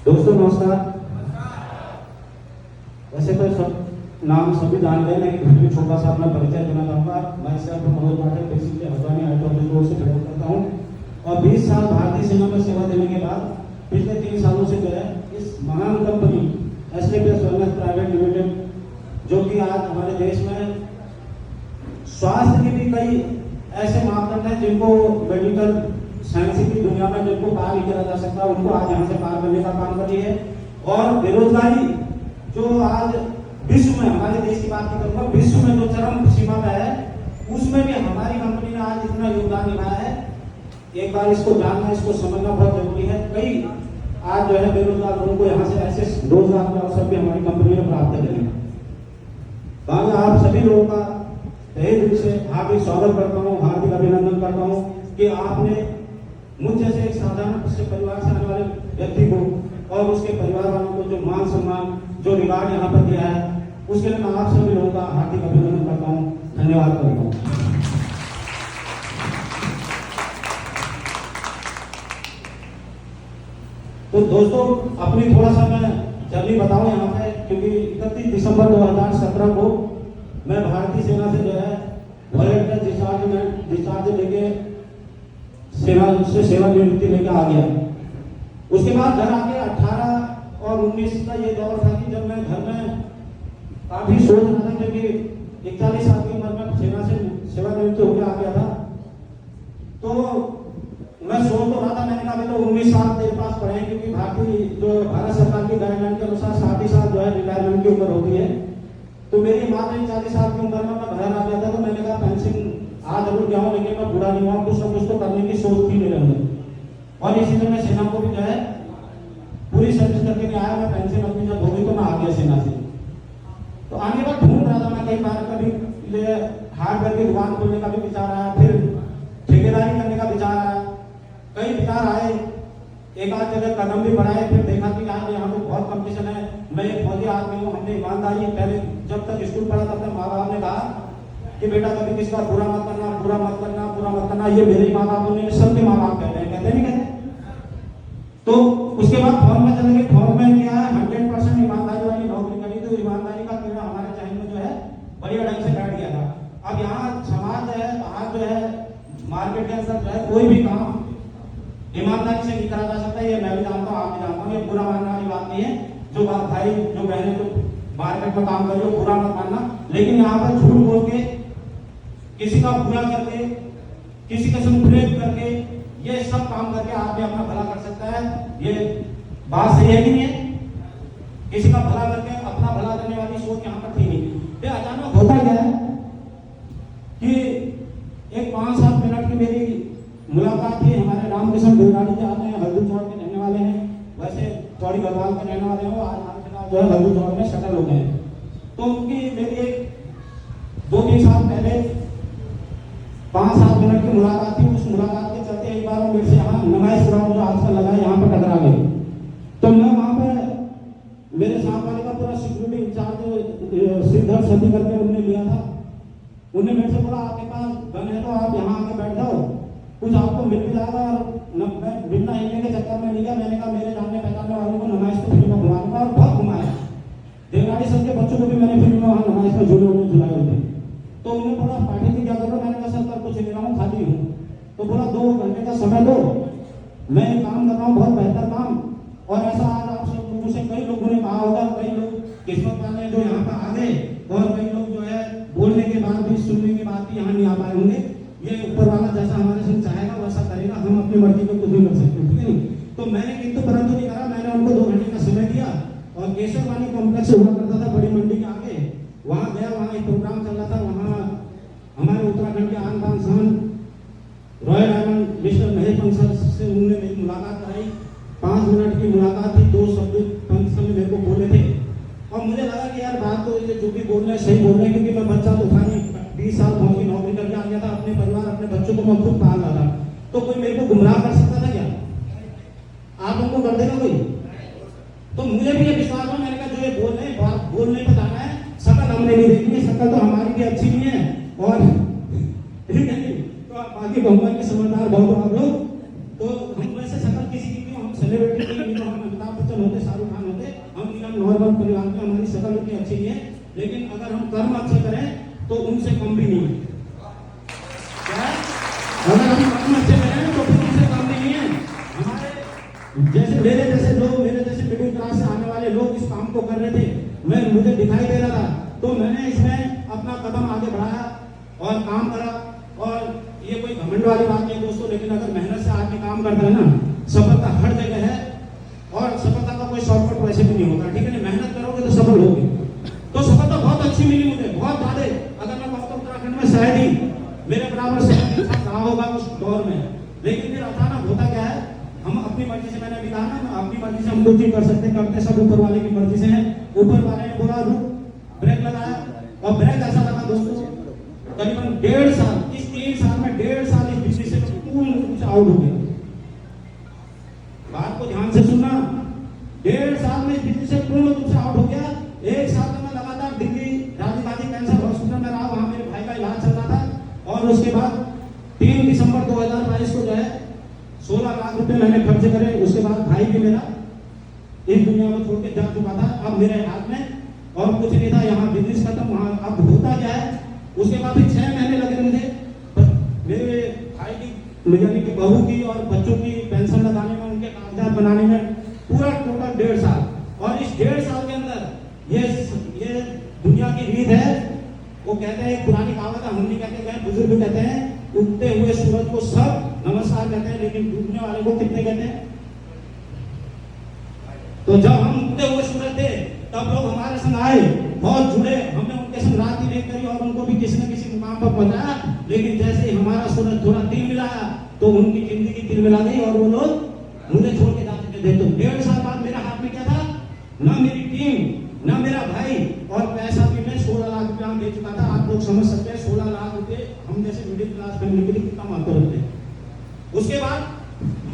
दोस्तों नमस्कार। वैसे तो सब नाम सभी जान गए, लेकिन फिर भी छोटा सा अपना परिचय देना चाहूँगा। मैं सिर्फ मनोज पाठक बेसिकली हल्द्वानी आईटी कोर्स से बिलोंग करता हूँ और 20 साल भारतीय सेना में सेवा देने के बाद पिछले 3 सालों से जो है इस महान company SAPS wellness private limited, जो कि आज हमारे देश में स्वास्थ्य के भी कई ऐसे मापदंड हैं जिनको मेडिकल साइंस की दुनिया में जिनको पार नहीं किया जा सकता, उनको आज यहाँ से पार करने का काम कर रही है। और बेरोजगारी जो आज विश्व में, हमारे देश की बात नहीं करूँगा, विश्व में जो चरम सीमा पे है, उसमें भी हमारी कंपनी ने आज इतना योगदान निभाया है। एक बार इसको जानना, इसको समझना बहुत जरूरी है। कई आज जो है बेरोजगार लोगों को यहाँ से ऐसे रोजगार के अवसर भी हमारी कंपनी ने प्राप्त करे हैं। बाकी आप सभी लोगों का तहे दिल से हार्दिक स्वागत करता हूँ, हार्दिक अभिनंदन करता हूँ कि आपने मुझ जैसे एक साधारण से परिवार से आने वाले व्यक्ति को और उसके परिवार वालों को जो मान सम्मान, जो रिवार्ड यहाँ पर दिया है, उसके लिए मैं आप सभी लोगों का हार्दिक अभिनंदन करता हूँ, धन्यवाद करता हूँ। तो दोस्तों अपनी थोड़ा सा मैं जर्नी बताऊं यहाँ पे, क्योंकि 31 दिसंबर 2017 को मैं भारतीय सेना से जो है वॉलंटियर डिस्चार्ज लेके सेना से सेवा निवृत्ति लेके आ गया। उसके बाद घर आके 18 और 19 का ये दौर था कि जब मैं घर में काफी सोच रहा था, क्योंकि 41 साल की उम्र में सेना से सेवा निवृत्ति होकर आ गया था। तो मैं सोच तो रहा था, मैंने कहा तो 19 साल तेरे पास पड़े हैं, क्योंकि भारत सरकार की गाइडलाइन के अनुसार 60 साल जो है रिटायरमेंट की उम्र होती है। तो मेरी माँ ने 40 साल की उम्र में मैं घर आ गया था, तो मैंने कहा पेंशन आज जरूर जाऊँ, लेकिन मैं बुरा नहीं हुआ, कुछ ना कुछ तो करने की सोच थी मेरे अंदर। और इसी में सेना को भी जो है पूरी सर्विस करके नहीं आया। मैं पेंशन अपनी जब होगी तो मैं आ गया सेना से। तो आने के बाद ढूंढ रहा था मैं, कई बार कभी हार्डवेयर की दुकान खोलने का भी विचार आया, फिर ठेकेदारी करने का विचार आया, कई विचार आए, एक आध जगह कदम भी बढ़ाए, फिर देखा कि यार यहाँ तो बहुत कंपटीशन है। मैं एक फौजी आदमी हूँ, हमने ईमानदारी, पहले जब तक स्कूल पढ़ा तब तक माँ बाप ने कहा कि बेटा कभी किसी का बुरा मत करना, बुरा मत करना, बुरा मत करना। ये मेरे माँ बाप ने, सबके माँ बाप कहते हैं, कहते नहीं कहते। तो उसके बाद फॉर्म में चले गए। फॉर्म में क्या है, 100% ईमानदारी वाली नौकरी करी, तो ईमानदारी का कीड़ा हमारे जहन में जो है बढ़िया ढंग से बैठ गया था। अब यहाँ समाज जो है, बाहर जो है, मार्केट के अंदर जो है, कोई भी काम ईमानदारी से नहीं करा जा सकता। ये मैं भी जानता हूँ, आप भी जानता हूँ, ये बुरा मानने वाली बात नहीं है। जो भाई जो बहने जो मार्केट में काम कर रहे हो, बुरा मत मानना, लेकिन यहाँ पर झूठ बोल के, किसी का बुरा करके, किसी का संप्रेम करके, ये सब काम करके आदमी अपना भला कर सकता है। ये बात सही है कि नहीं है? किसी का भला करके अपना भला करने वाली सोच यहाँ पर थी नहीं। फिर अचानक होता क्या है कि एक 5-7 मिनट की मेरी मुलाकात थी हमारे रामकिशन बेगाड़ी जी, आते हैं, हल्दी चौक के रहने वाले हैं, वैसे चौड़ी गढ़वाल के रहने वाले हैं, आज जो है हल्दी चौक में शटल हो गए हैं। तो उनकी मेरी एक 2-3 साल पहले 5-7 मिनट की मुलाकात थी। उस मुलाकात के चलते एक बार वो मेरे से यहाँ नुमाइश ग्राउंड जो आजकल लगा है, यहाँ पर टकरा गए। तो मैं वहाँ पे मेरे साथ वाले का पूरा सिक्योरिटी इंचार्ज सिद्धर सती करके उन्होंने लिया था। उन्होंने मेरे से बोला आपके पास गन है तो आप यहाँ आके बैठ जाओ, कुछ आपको मिल भी जाएगा। और मिलना हिलने के चक्कर में नहीं गया। मैंने कहा मेरे जानने पहचानने वालों को नुमाइश तो फ्री में घुमाऊंगा, और बहुत घुमाया। देवनाड़ी सर के बच्चों को भी मैंने फ्री में वहाँ नुमाइश में झूले झुलाए होते। तो उन्होंने बोला पार्टी की क्या करो, मैंने कहा सर कुछ नहीं रहा हूँ, खाली हूँ। तो बोला 2 घंटे का समय दो, मैं काम कर रहा हूँ, बहुत बेहतर काम। और ऐसा आज आप सब लोगों से कई लोगों ने कहा होगा, कई लोग किस्मत वाले जो यहाँ पर आ गए, और कई लोग जो है बोलने के बाद भी, सुनने के बाद भी यहाँ नहीं आ पाए होंगे। ये ऊपर वाला जैसा हमारे से चाहेगा वैसा करेगा, हम अपनी मर्जी को कुछ नहीं कर सकते, ठीक है नहीं? तो मैंने किंतु परंतु नहीं करा। मैंने उनको 2 घंटे का समय दिया और केशरवानी कॉम्प्लेक्स हुआ करता था बड़ी मंडी के आगे, वहाँ गया। वहाँ एक प्रोग्राम चल रहा था, वहाँ हमारे उत्तराखंड के आन बान शान रॉयल डायमंड मिस्टर महेश पंसल से उन्होंने मेरी मुलाकात कराई। 5 मिनट की मुलाकात थी, 2 शब्द पंसल ने मेरे को बोले थे। और मुझे लगा कि यार बात तो ये जो भी बोल रहे हैं सही बोल रहे हैं, क्योंकि मैं बच्चा तो था नहीं, 20 साल फौज की नौकरी करके आ गया था। अपने परिवार, अपने बच्चों को मैं खुद पाल रहा था। तो कोई मेरे को गुमराह कर सकता था क्या? आप लोगों को कर देगा कोई? तो मुझे भी ये विश्वास है, मैंने कहा जो ये बोल रहे हैं, बात बोलने को जाना है, शकल हमने नहीं देखनी है, शकल तो हमारी भी अच्छी नहीं है। और ठीक है, तो बाकी भगवान के समझदार बहुत आप लोग। तो हम वैसे शकल किसी की क्यों, हम सेलिब्रिटी नहीं, तो हम अमिताभ बच्चन बच्चन होते, शाहरुख खान होते, हम नॉर्मल परिवार के, हमारी शक्ल उतनी अच्छी नहीं है, लेकिन अगर हम कर्म अच्छे करें तो उनसे कम भी नहीं है। क्या? अगर हम कर्म अच्छे करें तो फिर उनसे कम नहीं है। हमारे जैसे मेरे जैसे लोग, मेरे जैसे मिडिल क्लास से आने वाले लोग इस काम को कर रहे थे, मुझे दिखाई दे रहा था, तो मैंने इसमें अपना कदम आगे बढ़ाया और काम करा। और ये कोई घमंड वाली बात नहीं दोस्तों, लेकिन अगर मेहनत से आदमी काम करता है ना, सफलता हर जगह है, और सफलता का कोई शॉर्टकट वैसे भी नहीं होता, ठीक है ना? मेहनत करोगे तो सफल होगे। तो सफलता बहुत अच्छी मिली मुझे, बहुत ज्यादा। अगर मैं कहूँ तो उत्तराखंड में शायद ही मेरे बराबर से इंसान रहा होगा उस दौर में। लेकिन फिर अचानक होता क्या है, हम अपनी मर्जी से, मैंने अभी कहा ना, अपनी मर्जी से हम कुछ नहीं कर सकते, करते सब ऊपर वाले की मर्जी से है। ऊपर वाले ने बोला रुक, ब्रेक लगाया, और ब्रेक ऐसा लगा दोस्तों, करीबन 1.5 साल, इस 3 साल में 1.5 साल इस बिजली से पूर्ण रूप से आउट हो गया। बात को ध्यान से सुनना, 1.5 साल में इस बिजली से पूर्ण रूप से आउट हो गया। 1 साल में मैं लगातार दिल्ली राजीव गांधी कैंसर हॉस्पिटल में रहा, वहां मेरे भाई का इलाज चल रहा था। और उसके बाद 3 दिसंबर 2022 को जो है 16 लाख रुपए मैंने खर्च करे। उसके बाद भाई भी मेरा इस दुनिया को छोड़ के जा चुका था। अब मेरे हाथ में और कुछ नहीं था, यहाँ बिजनेस खत्म, वहां अब होता क्या है। उसके बाद 6 महीने लगे मुझे मेरे भाई की, यानी कि बहू की और बच्चों की पेंशन लगाने में, उनके कागजात बनाने में, पूरा टोटल 1.5 साल। और इस 1.5 साल के अंदर ये दुनिया की रीत है। वो कहते हैं, पुरानी कहावत है, हम नहीं कहते हैं, बुजुर्ग कहते हैं, उगते हुए सूरज को सब नमस्कार कहते हैं, लेकिन डूबने वाले को कितने कहते हैं? तो जब हम उगते हुए सूरज थे तब लोग हमारे संग आए, बहुत जुड़े, हमने उनके संग रात की लेट करी और उनको भी किसी न किसी मुकाम पर पहुंचाया। लेकिन जैसे ही हमारा सूरज थोड़ा तिल मिलाया तो उनकी जिंदगी तिल मिला गई और वो लोग मुझे छोड़ के जा चुके थे। तो 1.5 साल बाद मेरे हाथ में क्या था? ना मेरी टीम, ना मेरा भाई, और पैसा भी मैं 16 लाख रुपया दे चुका था। आप लोग समझ सकते हैं 16 लाख रुपए हम जैसे मिडिल क्लास फैमिली के लिए कितना महत्व रखते हैं। उसके बाद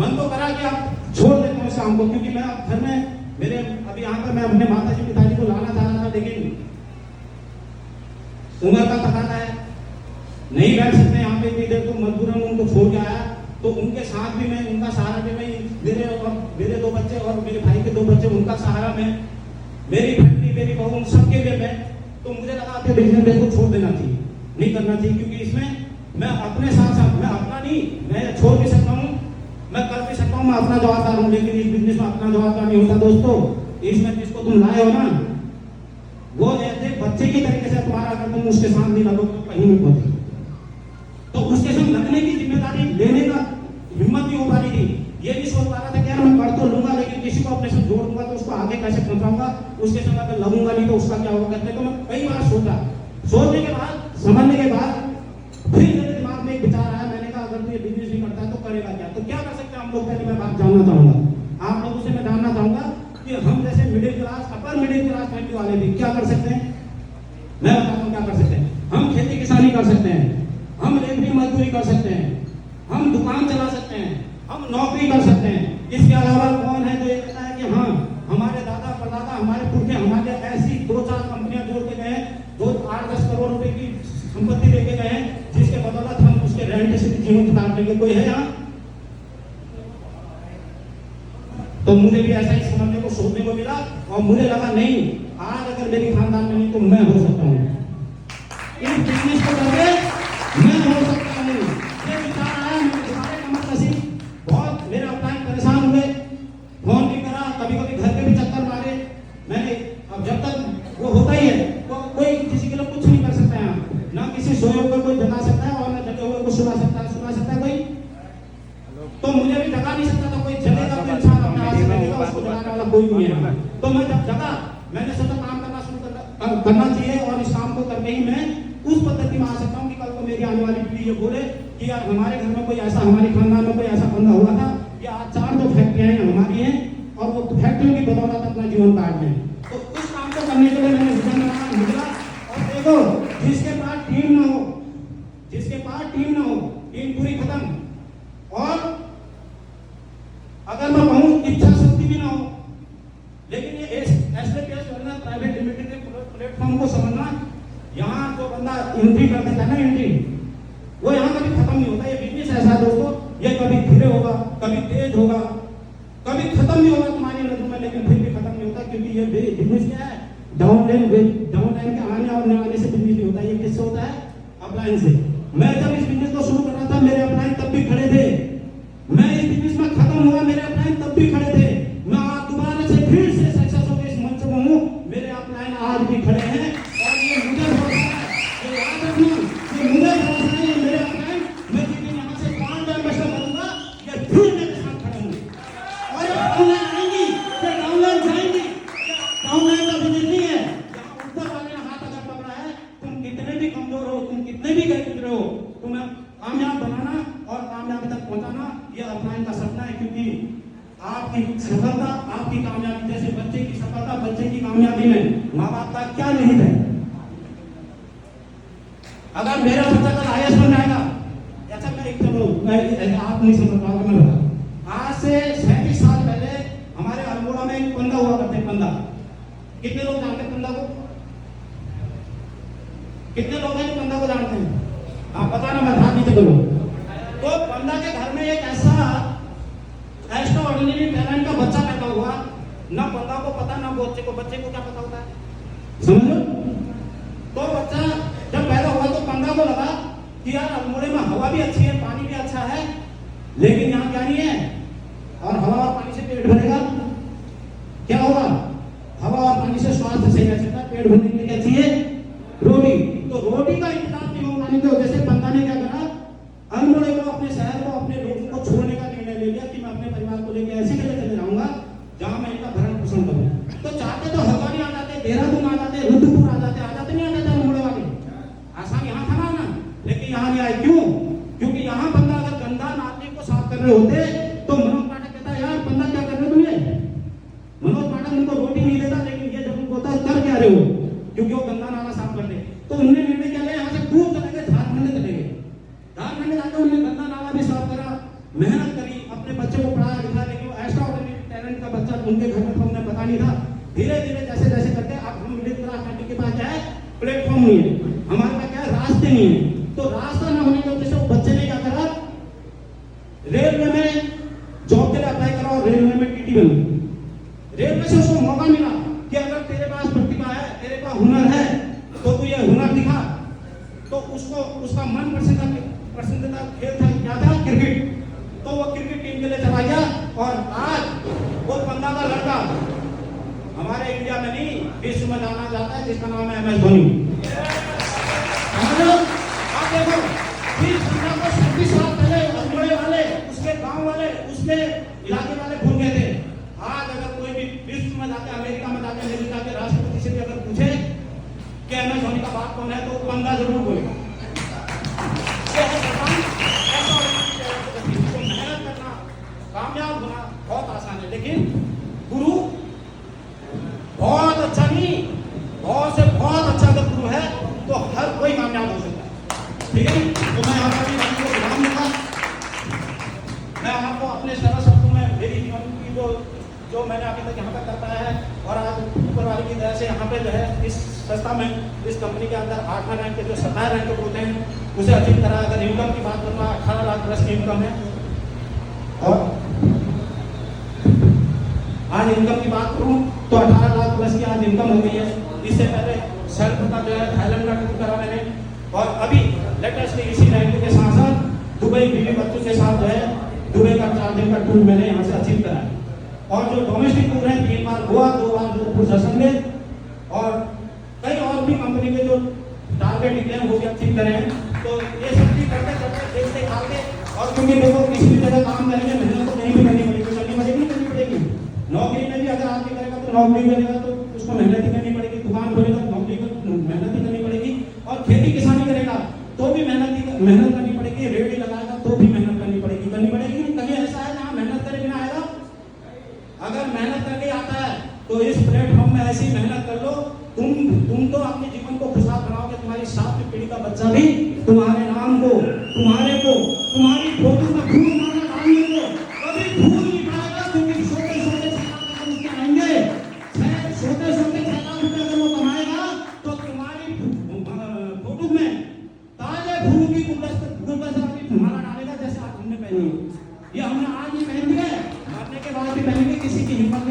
मन तो करा कि आप छोड़ देते हैं शाम को, क्योंकि मैं घर में मेरे अभी यहाँ पर मैं अपने माता जी पिताजी को लाना चाह रहा था, लेकिन उम्र का तकाजा है, नहीं बैठ सकते यहाँ पे इतनी देर, तो मजबूरन उनको छोड़ के आया। तो उनके साथ भी मैं, उनका सहारा भी मैं, मेरे 2 बच्चे और मेरे भाई के 2 बच्चे, उनका सहारा मैं, मेरी फैमिली, मेरी बहू, उन सबके लिए मैं। तो मुझे लगा कि बिजनेस को छोड़ देना चाहिए, नहीं करना चाहिए, क्योंकि इसमें मैं अपने साथ साथ, मैं अपना नहीं, मैं छोड़ भी सकता हूँ, मैं कर भी सकता हूँ, मैं अपना जवाबदार हूँ, लेकिन इस बिजनेस में अपना जवाबदार नहीं होता दोस्तों। इसमें जिसको तुम लाए हो ना, वो ऐसे बच्चे की तरीके से तुम्हारा, अगर तुम उसके साथ नहीं लगो तो कहीं नहीं पहुंचे। तो उसके साथ लगने की जिम्मेदारी लेने का हिम्मत नहीं हो पा रही थी। ये भी सोच पा रहा था कि यार मैं कर तो लूंगा, लेकिन किसी को अपने साथ जोड़ दूंगा तो उसको आगे कैसे पहुंचाऊंगा, उसके साथ अगर लगूंगा नहीं तो उसका क्या होगा करते। तो मैं कई बार सोचा, सोचने के बाद, समझने के बाद फिर मेरे दिमाग में एक विचार आया। मैंने कहा अगर तू ये बिजनेस नहीं करता तो करेगा क्या? तो क्या कर सकते हैं हम लोग? पहले मैं बात जानना चाहूंगा, आप लोगों से मैं जानना चाहूंगा कि हम जैसे middle class, upper middle class family वाले भी क्या कर सकते हैं। मैं बताता हूँ क्या कर सकते हैं। हम खेती किसानी कर सकते हैं, हम लेबरी मजदूरी कर सकते हैं, हम दुकान चला सकते हैं, हम नौकरी कर सकते हैं। इसके अलावा कौन है जो ये कहता है कि हाँ हमारे दादा परदादा, हमारे पुरखे हमारे ऐसी 2-4 कंपनियां जोड़ के गए, जो 8-10 करोड़ रुपए की संपत्ति लेके गए, जिसके बदौलत हम उसके रेंट से जीवन उतार देंगे। कोई है यहाँ? तो मुझे भी ऐसा ही समझने को, सोचने को मिला, और मुझे लगा नहीं, आज अगर मेरी खानदान में नहीं तो मैं हो सकता हूँ, इस बिजनेस को करके मैं हो सकता हूँ। ये विचार आया, मेरे सारे कमर कसी, बहुत मेरे अपलाइन परेशान हुए, फोन भी करा, कभी कभी घर पे भी चक्कर मारे मैंने। अब जब तक वो होता ही है तो कोई किसी के लिए कुछ नहीं कर सकता है, ना किसी सोए हुए कोई जगा सकता है और ना जगे हुए को सुना सकता है कोई। तो मुझे भी जगा नहीं सकता था कोई, जगेगा तो इंसान अपने हाथ से जगेगा, उसको जगाने वाला कोई नहीं है। तो मैं जब जगा, मैंने सोचा काम करना शुरू करना चाहिए, और इस काम को करके ही मैं उस पद्धति में आ सकता हूँ कि कल को मेरी आने वाली पीढ़ी ये बोले कि यार हमारे घर में कोई ऐसा, हमारे खानदान में कोई ऐसा बंदा हुआ था कि आज 4 जो फैक्ट्रियां हमारी हैं और वो फैक्ट्रियों की बदौलत अपना जीवन काट रहे हैं। तो उस काम को करने के लिए मैंने विजन बनाना निकला। और देखो, जिसके पास टीम ना हो, टीम पूरी खत्म, और अगर मैं कहूँ इच्छा शक्ति भी ना हो, लेकिन ये एसएपीएस प्राइवेट लिमिटेड के प्लेटफॉर्म को समझना, यहाँ जो बंदा एंट्री कर देता है ना, एंट्री, वो यहाँ कभी खत्म नहीं होता। ये बिजनेस ऐसा है दोस्तों, ये कभी धीरे होगा, कभी तेज होगा, कभी खत्म नहीं होगा तुम्हारी नजरों में। लेकिन फिर भी खत्म नहीं होता, क्योंकि ये बिजनेस क्या है, डाउन लाइन के आने और न आने से बिजनेस नहीं होता, ये किससे होता है, अपलाइन से। मैं जब इस बिजनेस को शुरू कर रहा था, मेरे अपलाइन तब भी खड़े थे। मैं इस बिजनेस में खत्म हुआ, मेरे अपलाइन तब भी खड़े थे। मैं आज दोबारा से फिर से सक्सेस होकर इस मंच पर हूँ, मेरे अपलाइन आज भी खड़े हैं। और ये मुझे भरोसा है, ये याद रखना, ये मुझे भरोसा है, ये मेरे अपलाइन, मैं जिस दिन यहाँ से 5 एम्बेसडर बनूंगा, ये फिर मेरे साथ खड़े होंगे। और ये डाउनलाइन आएंगी, ये डाउनलाइन जाएंगी, डाउनलाइन का बिजनेस नहीं है। यहाँ ऊपर वाले ने हाथ अगर पकड़ा है, तुम कितने भी कमजोर हो, तुम कितने भी गरीब हो, तुम्हें कामयाब बनाना और कामयाबी तक पहुंचाना, ये अपलाइन का सपना है। क्योंकि आपकी सफलता, आपकी कामयाबी, जैसे बच्चे की सफलता, बच्चे की कामयाबी में माँ बाप का क्या निहित है। अगर मेरा बच्चा कल IAS बन जाएगा, ऐसा मैं एक चलो आप नहीं समझ पाओगे, मैं बता, आज से 37 साल पहले हमारे अल्मोड़ा में एक पंदा हुआ करते, पंदा। कितने लोग जानते हैं पंदा को? कितने लोग हैं जो पंदा को जानते हैं? आप बताना, मैं ध्यान दीजिए बोलो। तो पंदा के घर में एक ऐसा एक्स्ट्रा ऑर्डिनरी टैलेंट का बच्चा पैदा हुआ, ना पंदा को पता, ना बच्चे को क्या पता होता है, समझ लो। तो बच्चा जब पैदा हुआ तो पंदा को लगा कि यार अल्मोड़े में हवा भी अच्छी है, पानी भी अच्छा है, लेकिन यहाँ क्या नहीं है, और हवा और पानी से पेट भरेगा, क्या होगा, हवा और पानी से स्वास्थ्य सही रह सकता है, पेट भरने के लिए क्या चाहिए, रोटी। तो रोटी का इंतजाम नहीं हो पाने की वजह से पंदा ने क्या करा, अल्मोड़े को, अपने शहर को, अपने लोगों को छोड़ने का निर्णय ले लिया कि मैं अपने परिवार को लेकर ऐसी जगह चले जाऊंगा जहां मैं इनका भरण पोषण करूं। तो चाहते तो हल्द्वानी आ जाते, देहरादून आ जाते, रुद्रपुर आ जाते नहीं आ जाते अल्मोड़े वाले, आसान यहाँ था ना, लेकिन यहाँ नहीं आए। क्यों? क्योंकि यहाँ पंदा अगर गंदा नाली को साफ कर रहे होते तो मनोज पाठक कहता यार पंदा क्या कर रहे हो तुम ये? मनोज पाठक उनको रोटी नहीं देता, लेकिन ये जब उनको होता कर क्या रहे हो, क्योंकि वो गंदा नाला साफ कर दे। तो उन्होंने निर्णय किया यहाँ से दूर चले गए, झारखंड चले गए। झारखंड जाकर उन्होंने गंदा नाला भी साफ करा, मेहनत करी, अपने बच्चे को पढ़ाया लिखा, लेकिन वो एक्स्ट्रा ऑर्डिनरी टैलेंट का बच्चा उनके घर में तो उन्हें पता नहीं था। धीरे धीरे जैसे जैसे करके अब हम मिडिल क्लास फैमिली के पास क्या है, प्लेटफॉर्म नहीं है, हमारे पास क्या है, रास्ते नहीं है। तो रास्ता न होने की वजह से वो बच्चे ने क्या करा, रेलवे में जॉब के लिए अप्लाई करा और रेलवे में टीटी बन गई। रेलवे से उसको मौका मिला कि अगर तेरे पास प्रतिभा है, तेरे पास हुनर है, तो तू ये हुनर दिखा। तो उसको उसका मन पसंदीदा खेल था, क्या था, क्रिकेट। तो वो क्रिकेट टीम के लिए चला गया और आज वो पंदा का लड़का हमारे इंडिया में नहीं विश्व में जाना जाता है, जिसका नाम है MS धोनी। आप देखो, इस पंदा को 26 साल पहले अल्मोड़े वाले, उसके गांव वाले, उसके इलाके वाले भूल गए थे। आज अगर कोई भी विश्व में जाके, अमेरिका में जाके, अमेरिका के राष्ट्रपति से भी अगर पूछे कि MS धोनी का बाप कौन है, तो पंदा जरूर बोलेगा। मेहनत करना, कामयाब होना बहुत आसान है, लेकिन गुरु बहुत अच्छा नहीं, बहुत से बहुत अच्छा अगर गुरु है तो हर कोई कामयाब हो सकता है। ठीक है, तो मैं आपको विराम दूंगा। मैं आपको अपने सरल शब्दों में मेरी जीवन की जो मैंने अभी तक यहाँ पे कर पाया है, और आज ऊपर वाले की तरह से यहाँ पे जो है इस संस्था में, इस कंपनी के अंदर 8वां रैंक के जो 17 रैंक के बोलते हैं, उसे अच्छी तरह अगर इनकम की बात करूँगा 18 लाख प्लस की इनकम है। और आज इनकम की बात करूँ तो 18 लाख प्लस की आज इनकम हो गई है। इससे पहले सेल्फ का जो है थाईलैंड का टूर करा मैंने, और अभी लेटेस्ट इसी रैंक के साथ साथ दुबई बीवी बच्चों के साथ जो है दुबई का 4 दिन का टूर मैंने यहाँ से अचीव करा है। और जो डोमेस्टिक टूर है 3 बार गोवा, 2 बार जोधपुर जैसलमेर, और कई और भी कंपनी के जो टारगेट निकले हैं वो भी अचीव करे हैं। तो ये सब चीज करते करते देखते आगे, और क्योंकि देखो किसी भी जगह काम करेंगे मेहनत तो कहीं भी करनी पड़ेगी, नौकरी में भी अगर आदमी करेगा तो नौकरी करेगा तो उसको मेहनत ही करनी पड़ेगी, दुकान खोलेगा तो नौकरी मेहनत ही करनी पड़ेगी, और खेती किसानी करेगा तो भी मेहनत करनी पड़ेगी, रेडी लगाएगा तो भी मेहनत करनी पड़ेगी। कहीं ऐसा है जहाँ मेहनत करे बिना आएगा? अगर मेहनत करके आता है तो इस प्लेटफॉर्म में ऐसी मेहनत कर लो, तुम तो अपने जीवन को खुशहाल बनाओगे, तुम्हारी 7वीं पीढ़ी का बच्चा भी तुम्हारे नाम को, तुम्हारी फोटो में फूल माला डालने को कभी भूल नहीं पाएगा। क्योंकि छोटे छोटे 6 लाख रुपए आएंगे, छोटे 6 लाख रुपए अगर वो कमाएगा तो तुम्हारी फोटो में ताजे फूल की गुलदस्ता माला डालेगा, जैसे आज हमने पहनी। ये हमने आज ही पहन लिया है, मरने के बाद भी पहनेंगे, किसी की हिम्मत